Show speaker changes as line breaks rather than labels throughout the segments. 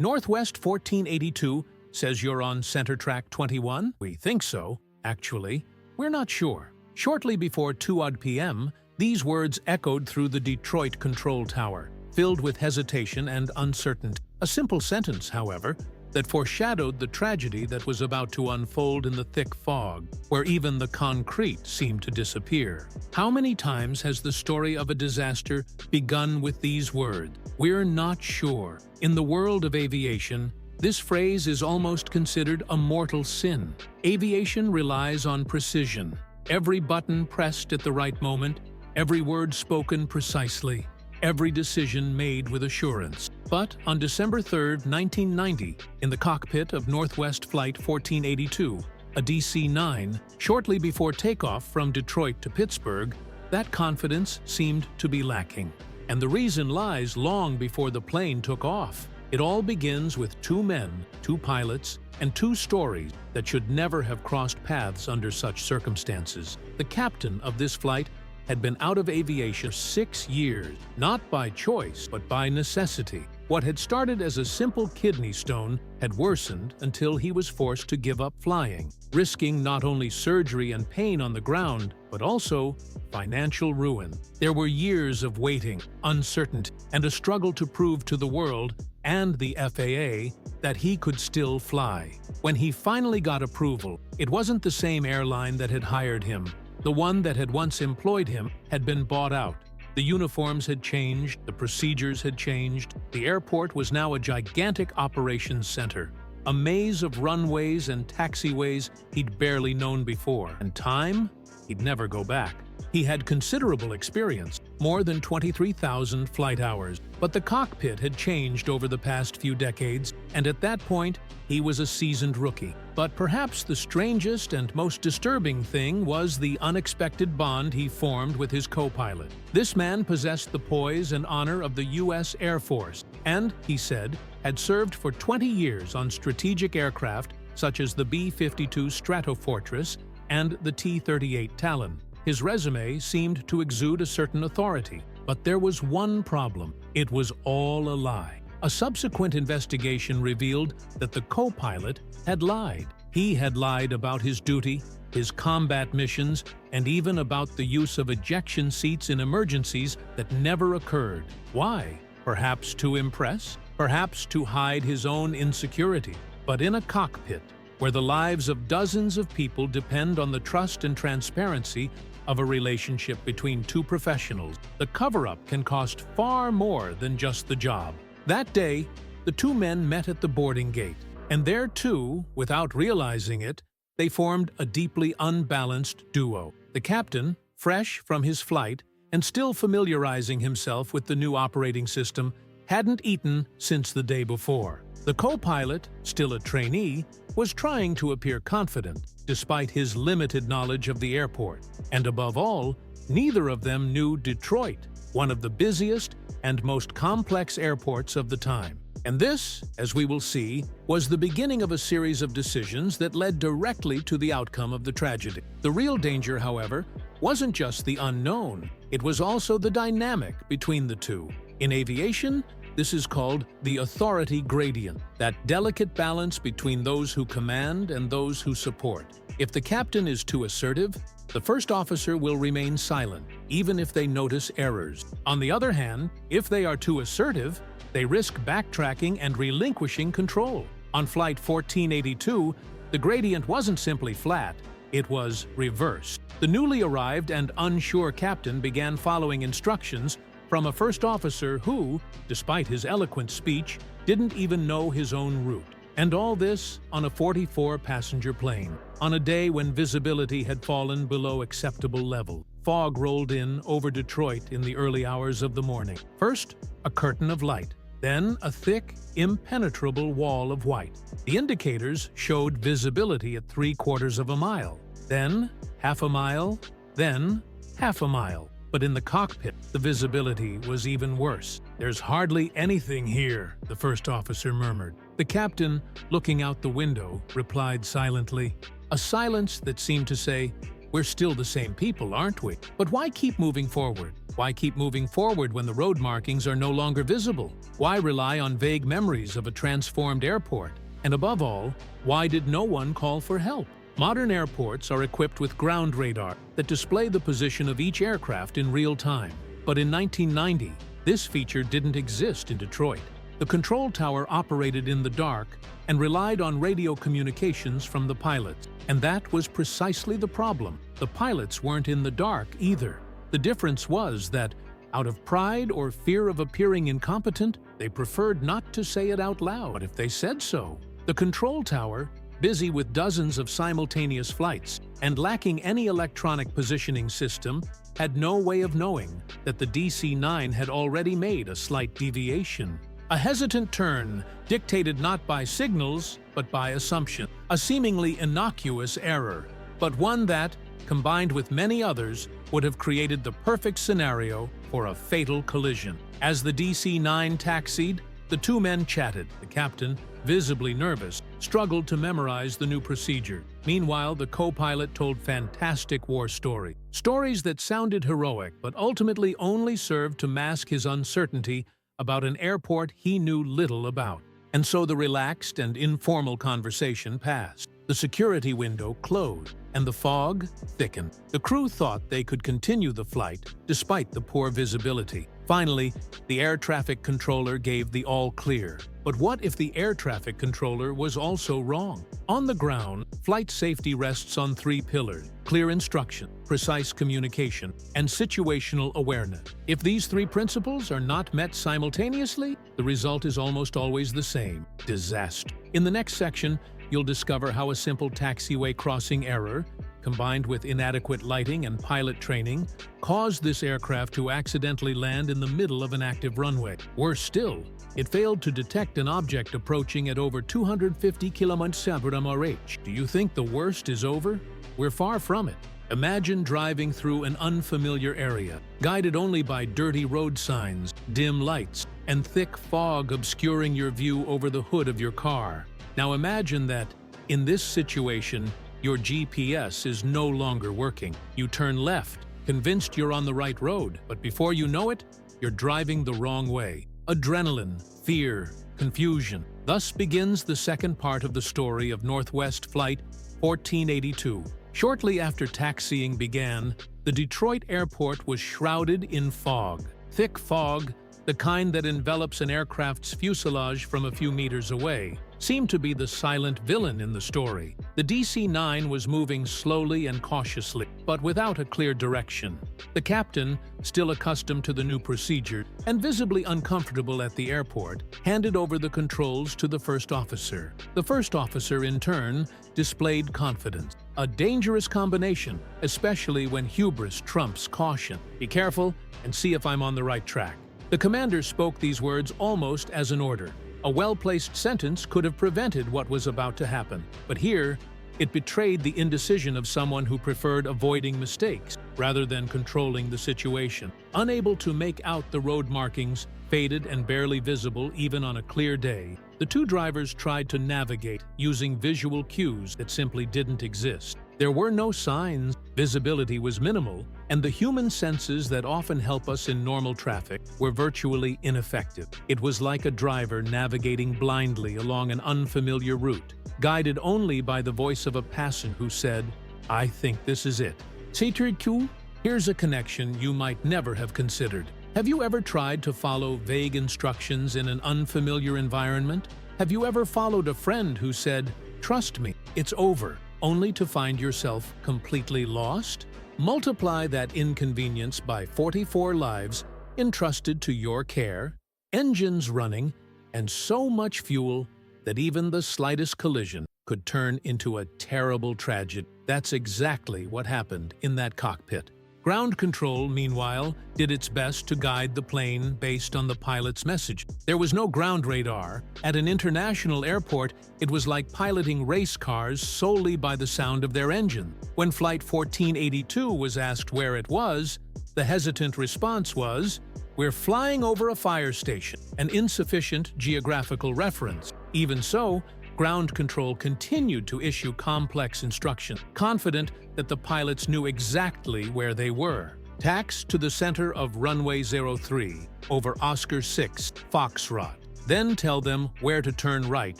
Northwest 1482 says you're on Center Track 21? We think so, actually. We're not sure. Shortly before 2 p.m., these words echoed through the Detroit control tower, filled with hesitation and uncertainty. A simple sentence, however, that foreshadowed the tragedy that was about to unfold in the thick fog, where even the concrete seemed to disappear. How many times has the story of a disaster begun with these words? We're not sure. In the world of aviation, this phrase is almost considered a mortal sin. Aviation relies on precision. Every button pressed at the right moment, every word spoken precisely, every decision made with assurance. But on December 3, 1990, in the cockpit of Northwest Flight 1482, a DC-9, shortly before takeoff from Detroit to Pittsburgh, that confidence seemed to be lacking. And the reason lies long before the plane took off. It all begins with two men, two pilots, and two stories that should never have crossed paths under such circumstances. The captain of this flight had been out of aviation 6 years, not by choice, but by necessity. What had started as a simple kidney stone had worsened until he was forced to give up flying, risking not only surgery and pain on the ground, but also financial ruin. There were years of waiting, uncertainty, and a struggle to prove to the world and the FAA that he could still fly. When he finally got approval, it wasn't the same airline that had hired him. The one that had once employed him had been bought out. The uniforms had changed, the procedures had changed. The airport was now a gigantic operations center, a maze of runways and taxiways he'd barely known before. And time? He'd never go back. He had considerable experience, more than 23,000 flight hours, but the cockpit had changed over the past few decades, and at that point, he was a seasoned rookie. But perhaps the strangest and most disturbing thing was the unexpected bond he formed with his co-pilot. This man possessed the poise and honor of the U.S. Air Force, and, he said, had served for 20 years on strategic aircraft such as the B-52 Stratofortress and the T-38 Talon. His resume seemed to exude a certain authority, but there was one problem. It was all a lie. A subsequent investigation revealed that the co-pilot had lied. He had lied about his duty, his combat missions, and even about the use of ejection seats in emergencies that never occurred. Why? Perhaps to impress? Perhaps to hide his own insecurity? But in a cockpit, where the lives of dozens of people depend on the trust and transparency of a relationship between two professionals, the cover-up can cost far more than just the job. That day, the two men met at the boarding gate, and there too, without realizing it, they formed a deeply unbalanced duo. The captain, fresh from his flight and still familiarizing himself with the new operating system, hadn't eaten since the day before. The co-pilot, still a trainee, was trying to appear confident, despite his limited knowledge of the airport. And above all, neither of them knew Detroit, one of the busiest and most complex airports of the time. And this, as we will see, was the beginning of a series of decisions that led directly to the outcome of the tragedy. The real danger, however, wasn't just the unknown, it was also the dynamic between the two. In aviation, this is called the authority gradient, that delicate balance between those who command and those who support. If the captain is too assertive, the first officer will remain silent, even if they notice errors. On the other hand, if they are too assertive, they risk backtracking and relinquishing control. On Flight 1482, the gradient wasn't simply flat, it was reversed. The newly arrived and unsure captain began following instructions from a first officer who, despite his eloquent speech, didn't even know his own route. And all this on a 44-passenger plane, on a day when visibility had fallen below acceptable level. Fog rolled in over Detroit in the early hours of the morning. First, a curtain of light, then a thick, impenetrable wall of white. The indicators showed visibility at 3/4 of a mile, then half a mile, then half a mile. But in the cockpit, the visibility was even worse. "There's hardly anything here," the first officer murmured. The captain, looking out the window, replied silently, a silence that seemed to say, We're still the same people, aren't we? But why keep moving forward? Why keep moving forward when the road markings are no longer visible? Why rely on vague memories of a transformed airport? And above all, why did no one call for help? Modern airports are equipped with ground radar that display the position of each aircraft in real time. But in 1990, this feature didn't exist in Detroit. The control tower operated in the dark and relied on radio communications from the pilots. And that was precisely the problem. The pilots weren't in the dark either. The difference was that, out of pride or fear of appearing incompetent, they preferred not to say it out loud. But if they said so, the control tower, busy with dozens of simultaneous flights and lacking any electronic positioning system, had no way of knowing that the DC-9 had already made a slight deviation. A hesitant turn dictated not by signals, but by assumption. A seemingly innocuous error, but one that, combined with many others, would have created the perfect scenario for a fatal collision. As the DC-9 taxied, the two men chatted. The captain, visibly nervous, struggled to memorize the new procedure. Meanwhile, the co-pilot told fantastic war stories. Stories that sounded heroic, but ultimately only served to mask his uncertainty about an airport he knew little about. And so the relaxed and informal conversation passed. The security window closed, and the fog thickened. The crew thought they could continue the flight, despite the poor visibility. Finally, the air traffic controller gave the all-clear. But what if the air traffic controller was also wrong? On the ground, flight safety rests on three pillars: clear instruction, precise communication, and situational awareness. If these three principles are not met simultaneously, the result is almost always the same: disaster. In the next section, you'll discover how a simple taxiway crossing error, combined with inadequate lighting and pilot training, caused this aircraft to accidentally land in the middle of an active runway. Worse still, it failed to detect an object approaching at over 250 km/h. Do you think the worst is over? We're far from it. Imagine driving through an unfamiliar area, guided only by dirty road signs, dim lights, and thick fog obscuring your view over the hood of your car. Now imagine that, in this situation, your GPS is no longer working. You turn left, convinced you're on the right road, but before you know it, you're driving the wrong way. Adrenaline, fear, confusion. Thus begins the second part of the story of Northwest Flight 1482. Shortly after taxiing began, the Detroit airport was shrouded in fog. Thick fog, the kind that envelops an aircraft's fuselage from a few meters away, seemed to be the silent villain in the story. The DC-9 was moving slowly and cautiously, but without a clear direction. The captain, still accustomed to the new procedure and visibly uncomfortable at the airport, handed over the controls to the first officer. The first officer, in turn, displayed confidence. A dangerous combination, especially when hubris trumps caution. Be careful and see if I'm on the right track. The commander spoke these words almost as an order. A well-placed sentence could have prevented what was about to happen, but here, it betrayed the indecision of someone who preferred avoiding mistakes rather than controlling the situation. Unable to make out the road markings, faded and barely visible even on a clear day, the two drivers tried to navigate using visual cues that simply didn't exist. There were no signs, visibility was minimal, and the human senses that often help us in normal traffic were virtually ineffective. It was like a driver navigating blindly along an unfamiliar route, guided only by the voice of a passenger who said, "I think this is it." C'est tout? Here's a connection you might never have considered. Have you ever tried to follow vague instructions in an unfamiliar environment? Have you ever followed a friend who said, "Trust me, it's over," only to find yourself completely lost? Multiply that inconvenience by 44 lives entrusted to your care, engines running, and so much fuel that even the slightest collision could turn into a terrible tragedy. That's exactly what happened in that cockpit. Ground control, meanwhile, did its best to guide the plane based on the pilot's message. There was no ground radar. At an international airport, it was like piloting race cars solely by the sound of their engine. When Flight 1482 was asked where it was, the hesitant response was, "We're flying over a fire station," an insufficient geographical reference. Even so, ground control continued to issue complex instructions, confident that the pilots knew exactly where they were. Tax to the center of runway 03 over Oscar 6, Foxtrot. Then tell them where to turn right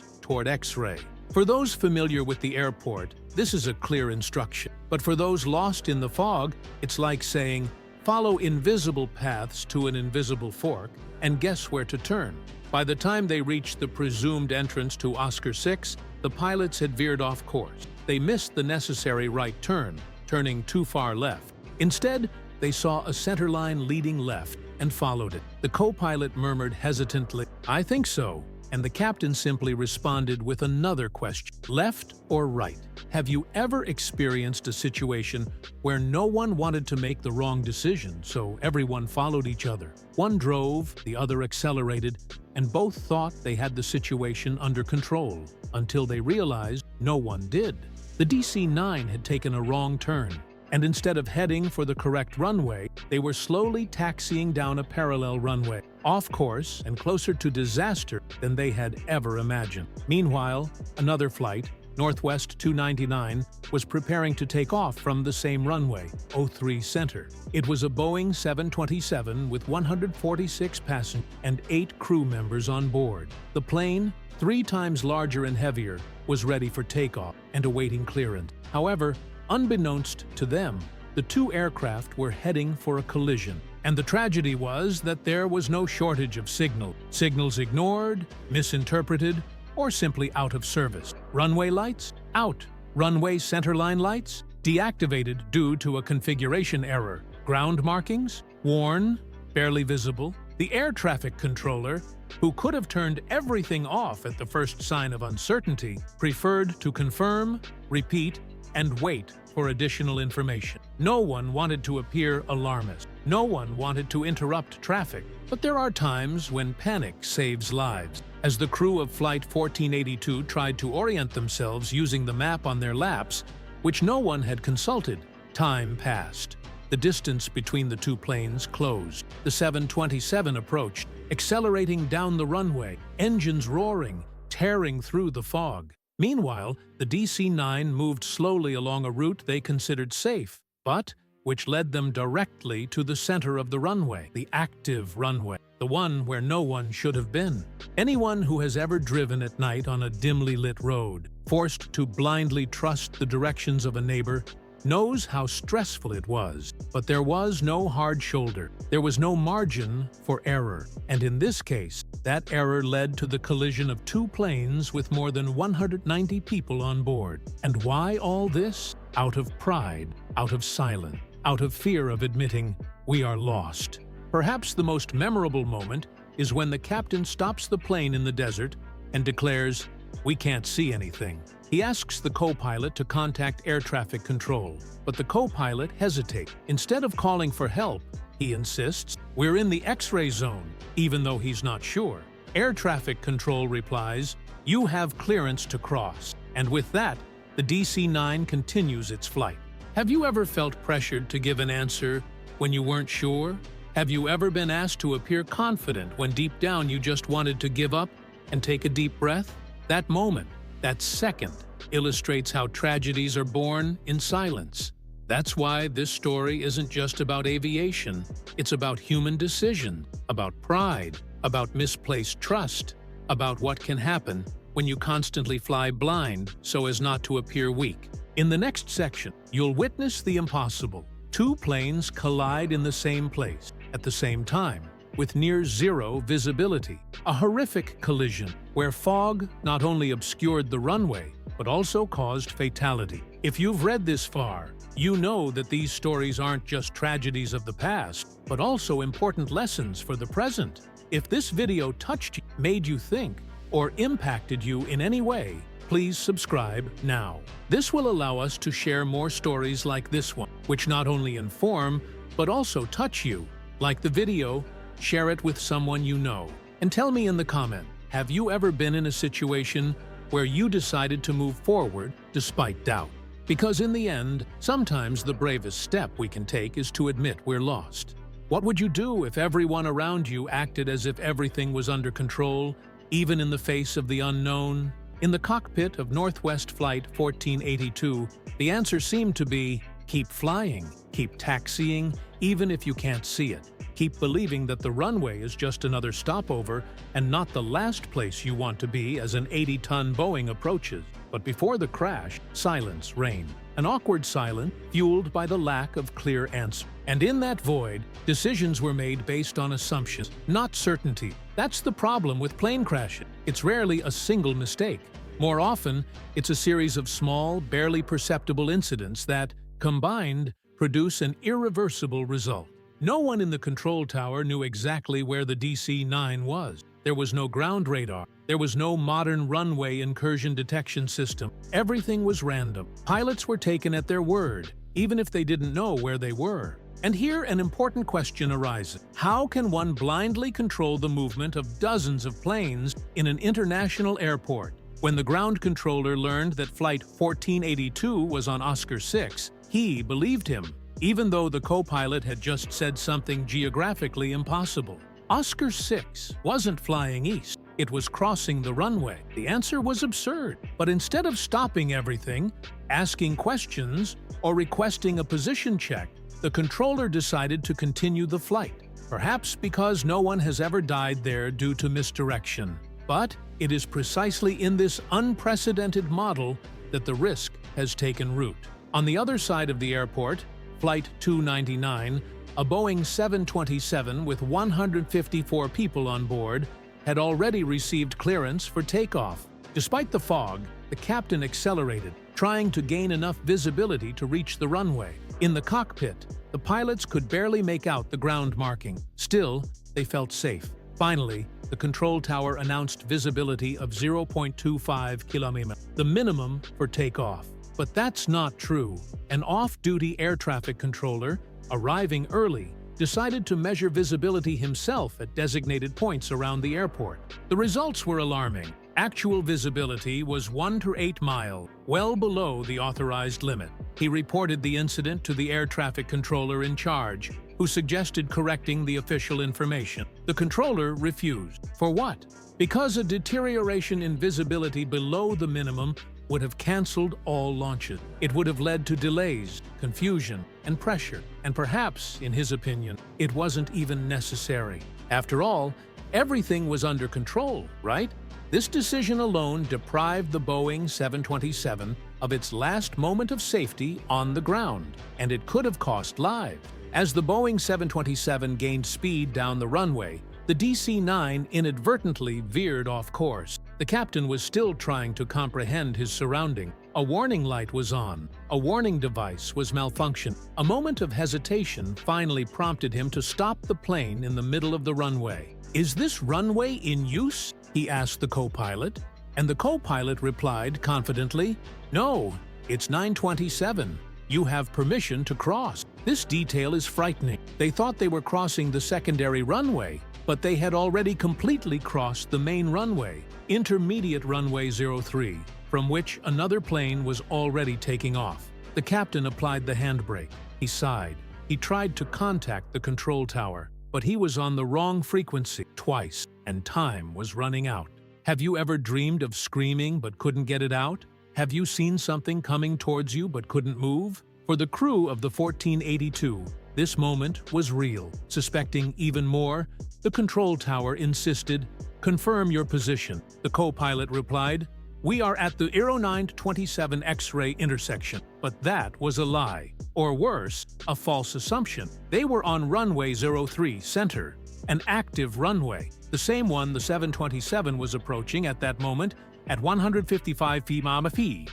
toward X-ray. For those familiar with the airport, this is a clear instruction. But for those lost in the fog, it's like saying, follow invisible paths to an invisible fork and guess where to turn. By the time they reached the presumed entrance to Oscar 6, the pilots had veered off course. They missed the necessary right turn, turning too far left. Instead, they saw a centerline leading left and followed it. The co-pilot murmured hesitantly, "I think so," and the captain simply responded with another question, left or right? Have you ever experienced a situation where no one wanted to make the wrong decision, so everyone followed each other? One drove, the other accelerated, and both thought they had the situation under control, until they realized no one did. The DC-9 had taken a wrong turn, and instead of heading for the correct runway, they were slowly taxiing down a parallel runway, off course and closer to disaster than they had ever imagined. Meanwhile, another flight, Northwest 299, was preparing to take off from the same runway, 03 Center. It was a Boeing 727 with 146 passengers and 8 crew members on board. The plane, 3 times larger and heavier, was ready for takeoff and awaiting clearance. However, unbeknownst to them, the 2 aircraft were heading for a collision. And the tragedy was that there was no shortage of signals ignored, misinterpreted, or simply out of service. Runway lights? Out. Runway centerline lights? Deactivated due to a configuration error. Ground markings? Worn, barely visible. The air traffic controller, who could have turned everything off at the first sign of uncertainty, preferred to confirm, repeat, and wait for additional information. No one wanted to appear alarmist. No one wanted to interrupt traffic. But there are times when panic saves lives. As the crew of Flight 1482 tried to orient themselves using the map on their laps, which no one had consulted, time passed. The distance between the 2 planes closed. The 727 approached, accelerating down the runway, engines roaring, tearing through the fog. Meanwhile, the DC-9 moved slowly along a route they considered safe, but which led them directly to the center of the runway, the active runway, the one where no one should have been. Anyone who has ever driven at night on a dimly lit road, forced to blindly trust the directions of a neighbor, knows how stressful it was. But there was no hard shoulder. There was no margin for error. And in this case, that error led to the collision of 2 planes with more than 190 people on board. And why all this? Out of pride, out of silence, out of fear of admitting, we are lost. Perhaps the most memorable moment is when the captain stops the plane in the desert and declares, "We can't see anything." He asks the co-pilot to contact air traffic control, but the co-pilot hesitates. Instead of calling for help, he insists, "We're in the X-ray zone," even though he's not sure. Air traffic control replies, "You have clearance to cross." And with that, the DC-9 continues its flight. Have you ever felt pressured to give an answer when you weren't sure? Have you ever been asked to appear confident when deep down you just wanted to give up and take a deep breath? That moment, that second, illustrates how tragedies are born in silence. That's why this story isn't just about aviation. It's about human decision, about pride, about misplaced trust, about what can happen when you constantly fly blind so as not to appear weak. In the next section, you'll witness the impossible. 2 planes collide in the same place, at the same time, with near zero visibility. A horrific collision where fog not only obscured the runway, but also caused fatality. If you've read this far, you know that these stories aren't just tragedies of the past, but also important lessons for the present. If this video touched you, made you think, or impacted you in any way, please subscribe now. This will allow us to share more stories like this one, which not only inform, but also touch you. Like the video, share it with someone you know. And tell me in the comment, have you ever been in a situation where you decided to move forward despite doubt? Because in the end, sometimes the bravest step we can take is to admit we're lost. What would you do if everyone around you acted as if everything was under control, even in the face of the unknown? In the cockpit of Northwest Flight 1482, the answer seemed to be, keep flying, keep taxiing, even if you can't see it. Keep believing that the runway is just another stopover and not the last place you want to be as an 80-ton Boeing approaches. But before the crash, silence reigned. An awkward silence fueled by the lack of clear answer. And in that void, decisions were made based on assumptions, not certainty. That's the problem with plane crashes. It's rarely a single mistake. More often, it's a series of small, barely perceptible incidents that, combined, produce an irreversible result. No one in the control tower knew exactly where the DC-9 was. There was no ground radar. There was no modern runway incursion detection system. Everything was random. Pilots were taken at their word, even if they didn't know where they were. And here an important question arises. How can one blindly control the movement of dozens of planes in an international airport? When the ground controller learned that Flight 1482 was on Oscar 6, he believed him, even though the co-pilot had just said something geographically impossible. Oscar 6 wasn't flying east. It was crossing the runway. The answer was absurd. But instead of stopping everything, asking questions, or requesting a position check, the controller decided to continue the flight, perhaps because no one has ever died there due to misdirection. But it is precisely in this unprecedented model that the risk has taken root. On the other side of the airport, Flight 299, a Boeing 727 with 154 people on board, had already received clearance for takeoff. Despite the fog, the captain accelerated, trying to gain enough visibility to reach the runway. In the cockpit, the pilots could barely make out the ground marking. Still, they felt safe. Finally, the control tower announced visibility of 0.25 kilometers, the minimum for takeoff. But that's not true. An off-duty air traffic controller, arriving early, decided to measure visibility himself at designated points around the airport. The results were alarming. Actual visibility was 1 to 8 miles, well below the authorized limit. He reported the incident to the air traffic controller in charge, who suggested correcting the official information. The controller refused. For what? Because a deterioration in visibility below the minimum would have canceled all launches. It would have led to delays, confusion, and pressure. And perhaps, in his opinion, it wasn't even necessary. After all, everything was under control, right? This decision alone deprived the Boeing 727 of its last moment of safety on the ground, and it could have cost lives. As the Boeing 727 gained speed down the runway, the DC-9 inadvertently veered off course. The captain was still trying to comprehend his surroundings. A warning light was on. A warning device was malfunctioning. A moment of hesitation finally prompted him to stop the plane in the middle of the runway. "Is this runway in use?" he asked the co-pilot. And the co-pilot replied confidently, "No, it's 927. You have permission to cross." This detail is frightening. They thought they were crossing the secondary runway, but they had already completely crossed the main runway, intermediate runway 03, from which another plane was already taking off. The captain applied the handbrake. He sighed. He tried to contact the control tower, but he was on the wrong frequency twice, and time was running out. Have you ever dreamed of screaming but couldn't get it out? Have you seen something coming towards you but couldn't move? For the crew of the 1482, this moment was real. Suspecting even more, the control tower insisted, "Confirm your position." The co-pilot replied, "We are at the 0927 X-ray intersection." But that was a lie. Or worse, a false assumption. They were on runway 03 center, an active runway, the same one the 727 was approaching at that moment at 155 feet.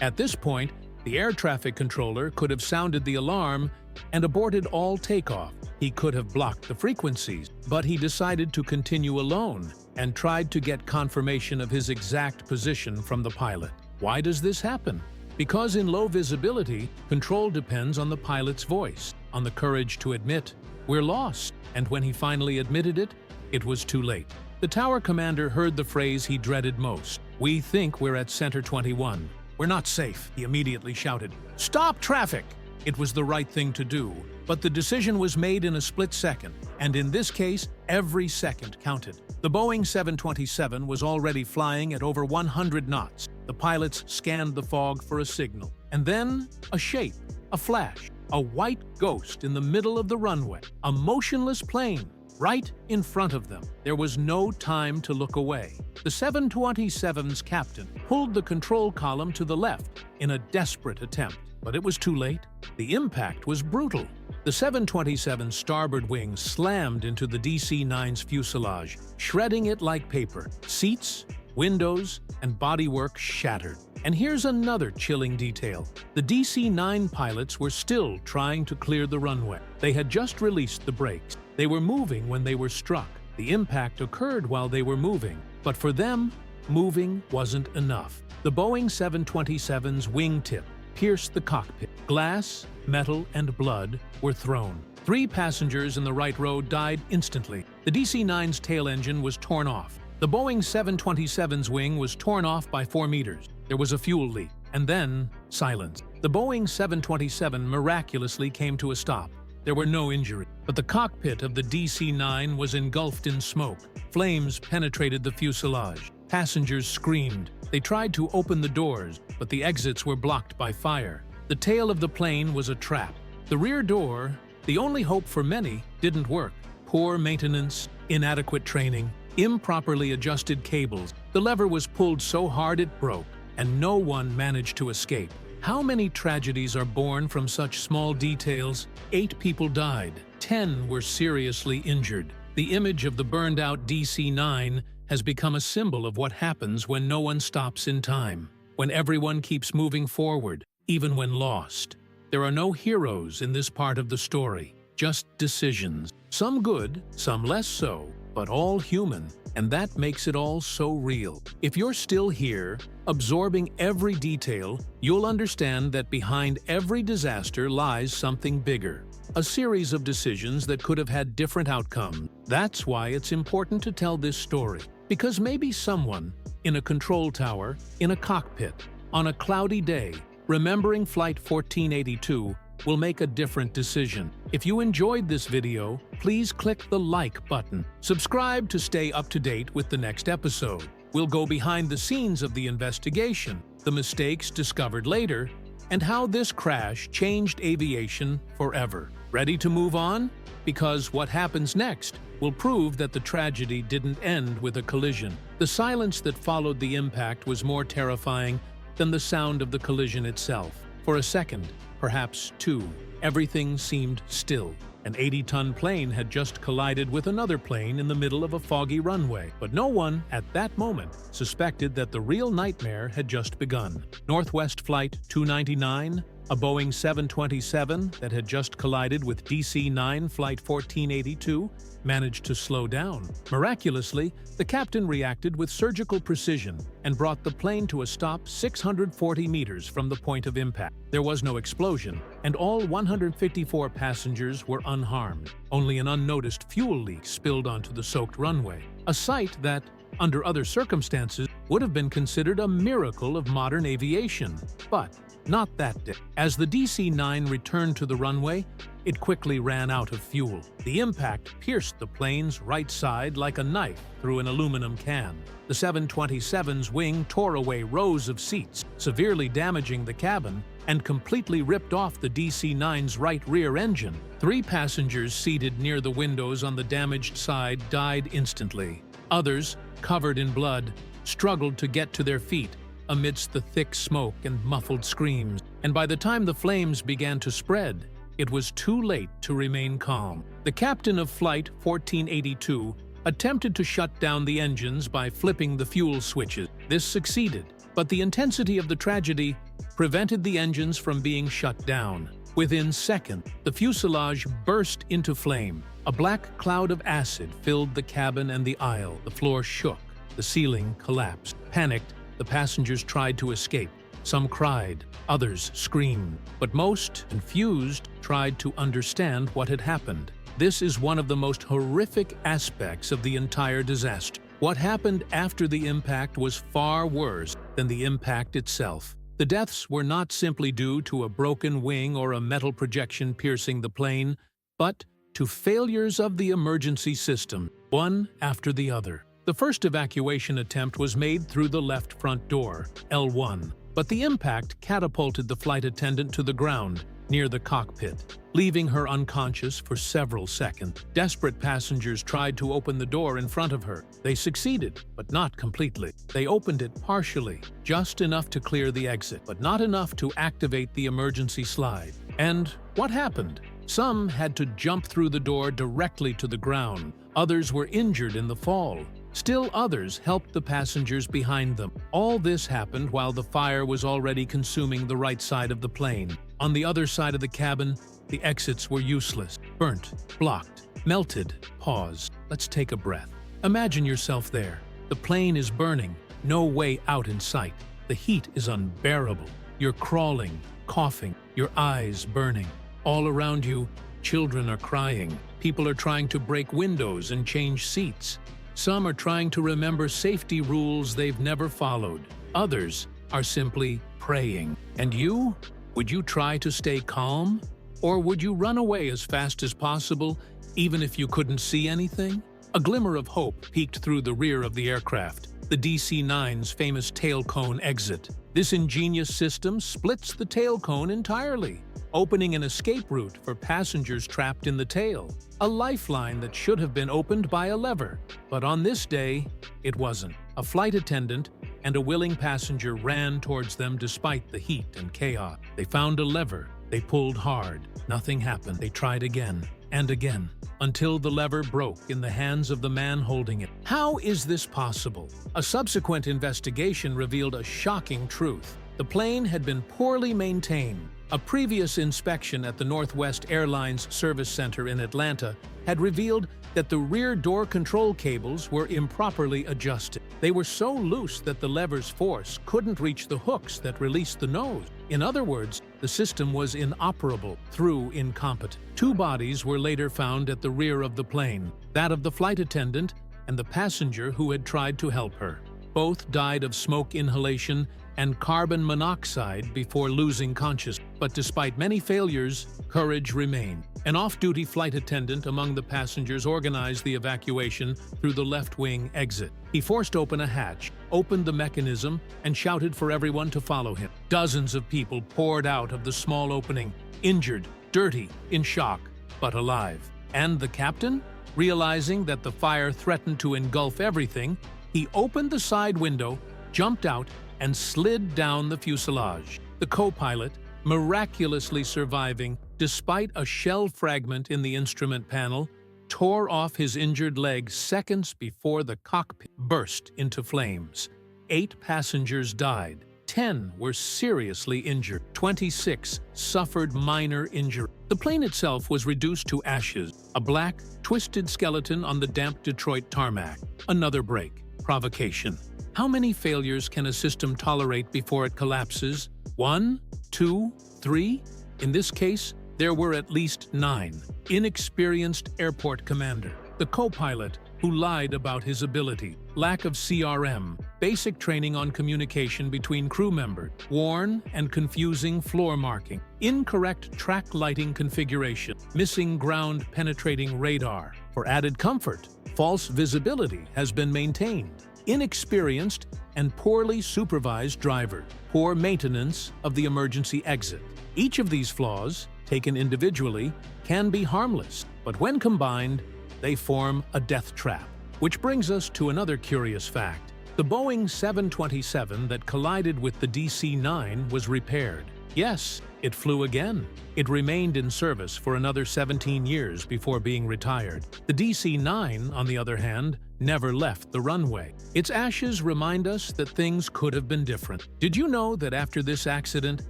At this point, the air traffic controller could have sounded the alarm and aborted all takeoff. He could have blocked the frequencies, but he decided to continue alone and tried to get confirmation of his exact position from the pilot. Why does this happen? Because in low visibility, control depends on the pilot's voice, on the courage to admit, "We're lost." And when he finally admitted it, it was too late. The tower commander heard the phrase he dreaded most. "We think we're at Center 21. We're not safe," he immediately shouted. "Stop traffic!" It was the right thing to do, But the decision was made in a split second, and in this case, every second counted. The Boeing 727 was already flying at over 100 knots. The pilots scanned the fog for a signal. And then, a shape, a flash, a white ghost in the middle of the runway, a motionless plane right in front of them. There was no time to look away. The 727's captain pulled the control column to the left in a desperate attempt, but it was too late. The impact was brutal. The 727's starboard wing slammed into the DC-9's fuselage, shredding it like paper. Seats, windows, and bodywork shattered. And here's another chilling detail. The DC-9 pilots were still trying to clear the runway. They had just released the brakes. They were moving when they were struck. The impact occurred while they were moving. But for them, moving wasn't enough. The Boeing 727's wingtip pierced the cockpit. Glass, metal, and blood were thrown. 3 passengers in the right row died instantly. The DC-9's tail engine was torn off. The Boeing 727's wing was torn off by 4 meters. There was a fuel leak, and then silence. The Boeing 727 miraculously came to a stop. There were no injuries, but the cockpit of the DC-9 was engulfed in smoke. Flames penetrated the fuselage. Passengers screamed. They tried to open the doors, but the exits were blocked by fire. The tail of the plane was a trap. The rear door, the only hope for many, didn't work. Poor maintenance, inadequate training, improperly adjusted cables. The lever was pulled so hard it broke, and no one managed to escape. How many tragedies are born from such small details? 8 people died. 10 were seriously injured. The image of the burned-out DC-9 has become a symbol of what happens when no one stops in time, when everyone keeps moving forward, even when lost. There are no heroes in this part of the story, just decisions. Some good, some less so, but all human, and that makes it all so real. If you're still here, absorbing every detail, you'll understand that behind every disaster lies something bigger. A series of decisions that could have had different outcomes. That's why it's important to tell this story. Because maybe someone, in a control tower, in a cockpit, on a cloudy day, remembering Flight 1482, will make a different decision. If you enjoyed this video, please click the like button. Subscribe to stay up to date with the next episode. We'll go behind the scenes of the investigation, the mistakes discovered later, and how this crash changed aviation forever. Ready to move on? Because what happens next will prove that the tragedy didn't end with a collision. The silence that followed the impact was more terrifying than the sound of the collision itself. For a second, perhaps 2, everything seemed still. An 80-ton plane had just collided with another plane in the middle of a foggy runway, but no one, at that moment, suspected that the real nightmare had just begun. Northwest Flight 299, a Boeing 727 that had just collided with DC-9 Flight 1482, managed to slow down. Miraculously, the captain reacted with surgical precision and brought the plane to a stop 640 meters from the point of impact. There was no explosion, and all 154 passengers were unharmed. Only an unnoticed fuel leak spilled onto the soaked runway, a sight that, under other circumstances, would have been considered a miracle of modern aviation. But not that day. As the DC-9 returned to the runway, it quickly ran out of fuel. The impact pierced the plane's right side like a knife through an aluminum can. The 727's wing tore away rows of seats, severely damaging the cabin, and completely ripped off the DC-9's right rear engine. 3 passengers seated near the windows on the damaged side died instantly. Others, covered in blood, struggled to get to their feet amidst the thick smoke and muffled screams. And by the time the flames began to spread, it was too late to remain calm. The captain of Flight 1482 attempted to shut down the engines by flipping the fuel switches. This succeeded, but the intensity of the tragedy prevented the engines from being shut down. Within seconds, the fuselage burst into flame. A black cloud of acid filled the cabin and the aisle. The floor shook. The ceiling collapsed. Panicked, the passengers tried to escape. Some cried, others screamed, but most, confused, tried to understand what had happened. This is one of the most horrific aspects of the entire disaster. What happened after the impact was far worse than the impact itself. The deaths were not simply due to a broken wing or a metal projection piercing the plane, but to failures of the emergency system, one after the other. The first evacuation attempt was made through the left front door, L1, but the impact catapulted the flight attendant to the ground near the cockpit, leaving her unconscious for several seconds. Desperate passengers tried to open the door in front of her. They succeeded, but not completely. They opened it partially, just enough to clear the exit, but not enough to activate the emergency slide. And what happened? Some had to jump through the door directly to the ground. Others were injured in the fall. Still others helped the passengers behind them. All this happened while the fire was already consuming the right side of the plane. On the other side of the cabin, the exits were useless, burnt, blocked, melted. Pause. Let's take a breath. Imagine yourself there. The plane is burning, no way out in sight. The heat is unbearable. You're crawling, coughing, your eyes burning. All around you, children are crying. People are trying to break windows and change seats. Some are trying to remember safety rules they've never followed. Others are simply praying. And you? Would you try to stay calm? Or would you run away as fast as possible, even if you couldn't see anything? A glimmer of hope peeked through the rear of the aircraft, the DC-9's famous tail cone exit. This ingenious system splits the tail cone entirely, opening an escape route for passengers trapped in the tail. A lifeline that should have been opened by a lever. But on this day, it wasn't. A flight attendant and a willing passenger ran towards them despite the heat and chaos. They found a lever. They pulled hard. Nothing happened. They tried again and again, until the lever broke in the hands of the man holding it. How is this possible? A subsequent investigation revealed a shocking truth. The plane had been poorly maintained. A previous inspection at the Northwest Airlines Service Center in Atlanta had revealed that the rear door control cables were improperly adjusted. They were so loose that the lever's force couldn't reach the hooks that released the nose. In other words, the system was inoperable through incompetent. Two bodies were later found at the rear of the plane, that of the flight attendant and the passenger who had tried to help her. Both died of smoke inhalation and carbon monoxide before losing consciousness. But despite many failures, courage remained. An off-duty flight attendant among the passengers organized the evacuation through the left wing exit. He forced open a hatch, opened the mechanism, and shouted for everyone to follow him. Dozens of people poured out of the small opening, injured, dirty, in shock, but alive. And the captain? Realizing that the fire threatened to engulf everything, he opened the side window, jumped out, and slid down the fuselage. The co-pilot, miraculously surviving despite a shell fragment in the instrument panel, tore off his injured leg seconds before the cockpit burst into flames. 8 passengers died. 10 were seriously injured. 26 suffered minor injury. The plane itself was reduced to ashes, a black, twisted skeleton on the damp Detroit tarmac. Another break. Provocation. How many failures can a system tolerate before it collapses? 1, 2, 3? In this case, there were at least 9. Inexperienced airport commander. The co-pilot, who lied about his ability. Lack of CRM. Basic training on communication between crew members. Worn and confusing floor marking. Incorrect track lighting configuration. Missing ground-penetrating radar. For added comfort, false visibility has been maintained. Inexperienced and poorly supervised driver, poor maintenance of the emergency exit. Each of these flaws, taken individually, can be harmless, but when combined, they form a death trap. Which brings us to another curious fact. The Boeing 727 that collided with the DC-9 was repaired. Yes, it flew again. It remained in service for another 17 years before being retired. The DC-9, on the other hand, never left the runway. Its ashes remind us that things could have been different. Did you know that after this accident,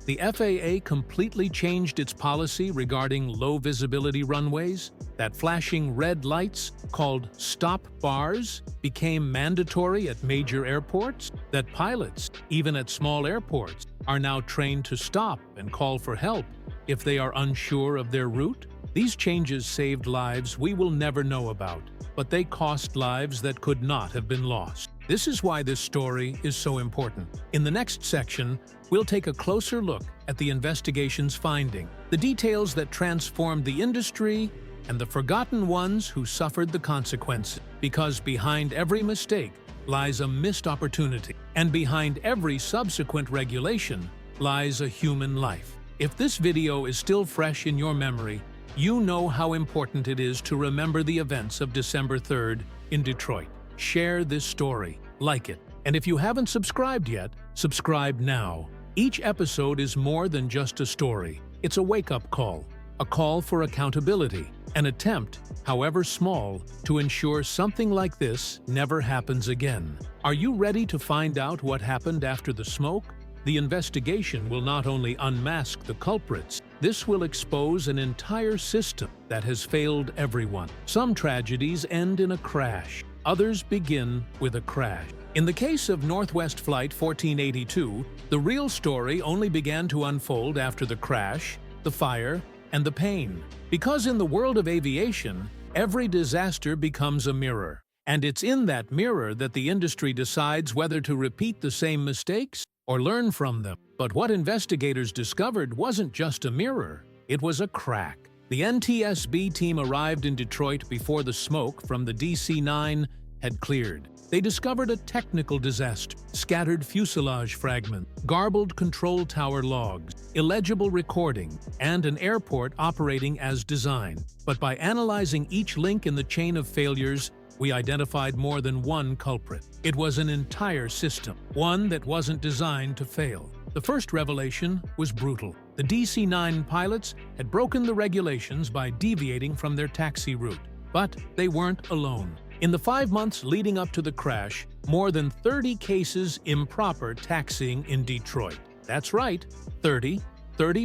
the FAA completely changed its policy regarding low-visibility runways? That flashing red lights, called stop bars, became mandatory at major airports? That pilots, even at small airports, are now trained to stop and call for help if they are unsure of their route? These changes saved lives we will never know about, but they cost lives that could not have been lost. This is why this story is so important. In the next section, we'll take a closer look at the investigation's finding, the details that transformed the industry, and the forgotten ones who suffered the consequences. Because behind every mistake lies a missed opportunity, and behind every subsequent regulation lies a human life. If this video is still fresh in your memory, you know how important it is to remember the events of December 3rd in Detroit. Share this story, like it, and if you haven't subscribed yet, subscribe now. Each episode is more than just a story. It's a wake-up call, a call for accountability, an attempt, however small, to ensure something like this never happens again. Are you ready to find out what happened after the smoke? The investigation will not only unmask the culprits, this will expose an entire system that has failed everyone. Some tragedies end in a crash. Others begin with a crash. In the case of Northwest Flight 1482, the real story only began to unfold after the crash, the fire, and the pain. Because in the world of aviation, every disaster becomes a mirror. And it's in that mirror that the industry decides whether to repeat the same mistakes or learn from them. But what investigators discovered wasn't just a mirror, it was a crack. The NTSB team arrived in Detroit before the smoke from the DC-9 had cleared. They discovered a technical disaster: scattered fuselage fragments, garbled control tower logs, illegible recording, and an airport operating as designed. But by analyzing each link in the chain of failures, we identified more than one culprit. It was an entire system, one that wasn't designed to fail. The first revelation was brutal. The DC-9 pilots had broken the regulations by deviating from their taxi route. But they weren't alone. In the 5 months leading up to the crash, more than 30 cases improper taxiing in Detroit. That's right, 30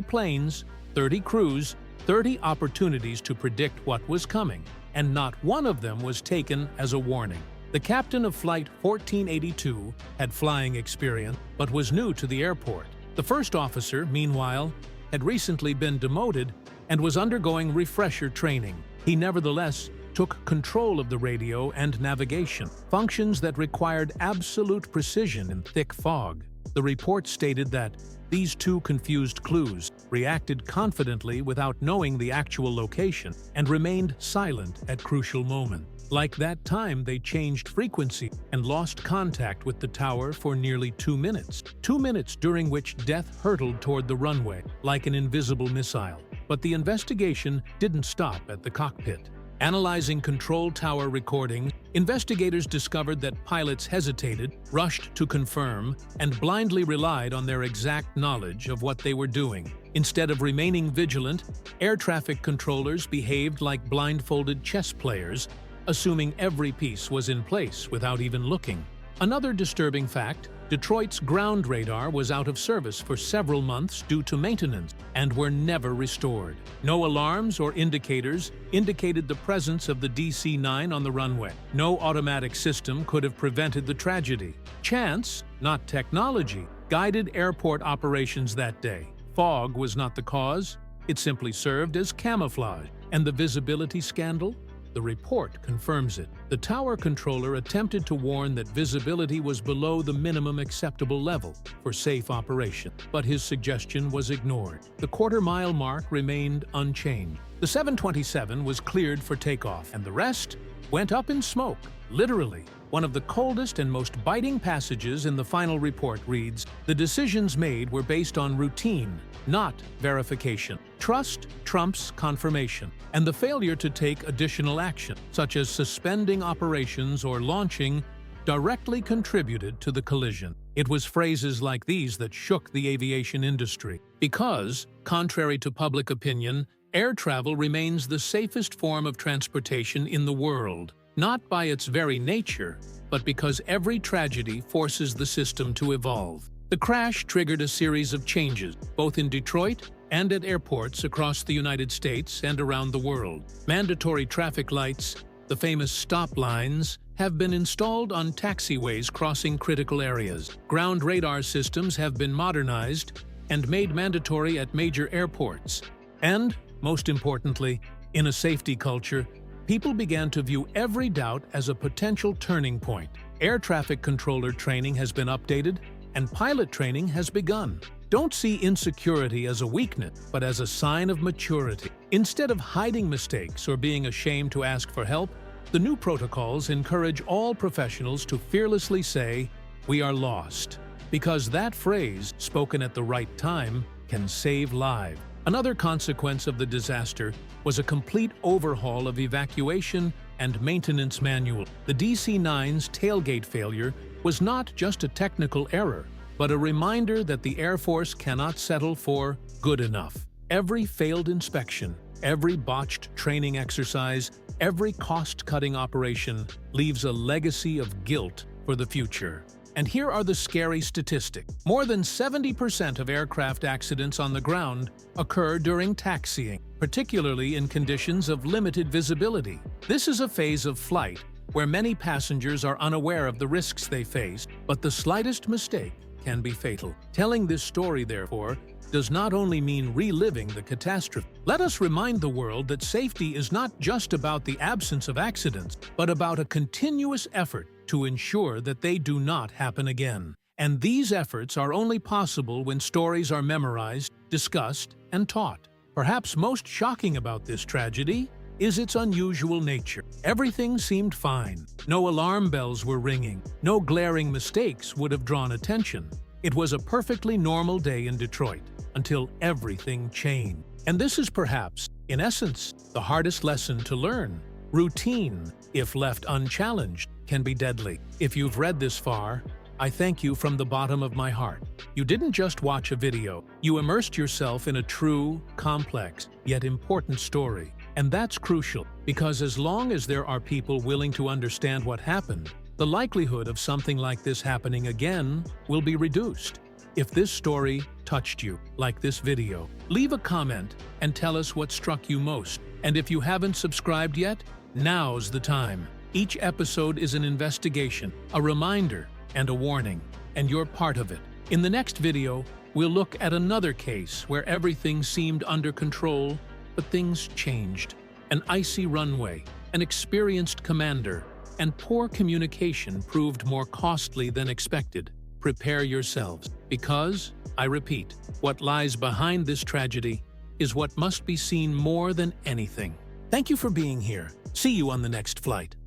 planes, 30 crews, 30 opportunities to predict what was coming. And not one of them was taken as a warning. The captain of Flight 1482 had flying experience, but was new to the airport. The first officer, meanwhile, had recently been demoted and was undergoing refresher training. He nevertheless took control of the radio and navigation, functions that required absolute precision in thick fog. The report stated that these two confused crews reacted confidently without knowing the actual location and remained silent at crucial moments. Like that time they changed frequency and lost contact with the tower for nearly 2 minutes. 2 minutes during which death hurtled toward the runway like an invisible missile. But the investigation didn't stop at the cockpit. Analyzing control tower recordings, investigators discovered that pilots hesitated, rushed to confirm, and blindly relied on their exact knowledge of what they were doing. Instead of remaining vigilant, air traffic controllers behaved like blindfolded chess players, assuming every piece was in place without even looking. Another disturbing fact: Detroit's ground radar was out of service for several months due to maintenance and were never restored. No alarms or indicators indicated the presence of the DC-9 on the runway. No automatic system could have prevented the tragedy. Chance, not technology, guided airport operations that day. Fog was not the cause. It simply served as camouflage. And the visibility scandal? The report confirms it. The tower controller attempted to warn that visibility was below the minimum acceptable level for safe operation, but his suggestion was ignored. The quarter-mile mark remained unchanged. The 727 was cleared for takeoff, and the rest went up in smoke, literally. One of the coldest and most biting passages in the final report reads, "The decisions made were based on routine, not verification. Trust trumps confirmation, and the failure to take additional action, such as suspending operations or launching, directly contributed to the collision." It was phrases like these that shook the aviation industry. Because, contrary to public opinion, air travel remains the safest form of transportation in the world. Not by its very nature, but because every tragedy forces the system to evolve. The crash triggered a series of changes, both in Detroit and at airports across the United States and around the world. Mandatory traffic lights, the famous stop lines, have been installed on taxiways crossing critical areas. Ground radar systems have been modernized and made mandatory at major airports. And, most importantly, in a safety culture, people began to view every doubt as a potential turning point. Air traffic controller training has been updated, and pilot training has begun. Don't see insecurity as a weakness, but as a sign of maturity. Instead of hiding mistakes or being ashamed to ask for help, the new protocols encourage all professionals to fearlessly say, "We are lost," because that phrase, spoken at the right time, can save lives. Another consequence of the disaster was a complete overhaul of evacuation and maintenance manual. The DC-9's tailgate failure was not just a technical error, but a reminder that the Air Force cannot settle for good enough. Every failed inspection, every botched training exercise, every cost-cutting operation leaves a legacy of guilt for the future. And here are the scary statistics. More than 70% of aircraft accidents on the ground occur during taxiing, particularly in conditions of limited visibility. This is a phase of flight where many passengers are unaware of the risks they face, but the slightest mistake can be fatal. Telling this story, therefore, does not only mean reliving the catastrophe. Let us remind the world that safety is not just about the absence of accidents, but about a continuous effort to ensure that they do not happen again. And these efforts are only possible when stories are memorized, discussed, and taught. Perhaps most shocking about this tragedy is its unusual nature. Everything seemed fine. No alarm bells were ringing. No glaring mistakes would have drawn attention. It was a perfectly normal day in Detroit until everything changed. And this is perhaps, in essence, the hardest lesson to learn. Routine, if left unchallenged, can be deadly. If you've read this far, I thank you from the bottom of my heart. You didn't just watch a video. You immersed yourself in a true, complex, yet important story. And that's crucial, because as long as there are people willing to understand what happened, the likelihood of something like this happening again will be reduced. If this story touched you, like this video, leave a comment and tell us what struck you most. And if you haven't subscribed yet, now's the time. Each episode is an investigation, a reminder, and a warning, and you're part of it. In the next video, we'll look at another case where everything seemed under control, but things changed. An icy runway, an experienced commander, and poor communication proved more costly than expected. Prepare yourselves, because, I repeat, what lies behind this tragedy is what must be seen more than anything. Thank you for being here. See you on the next flight.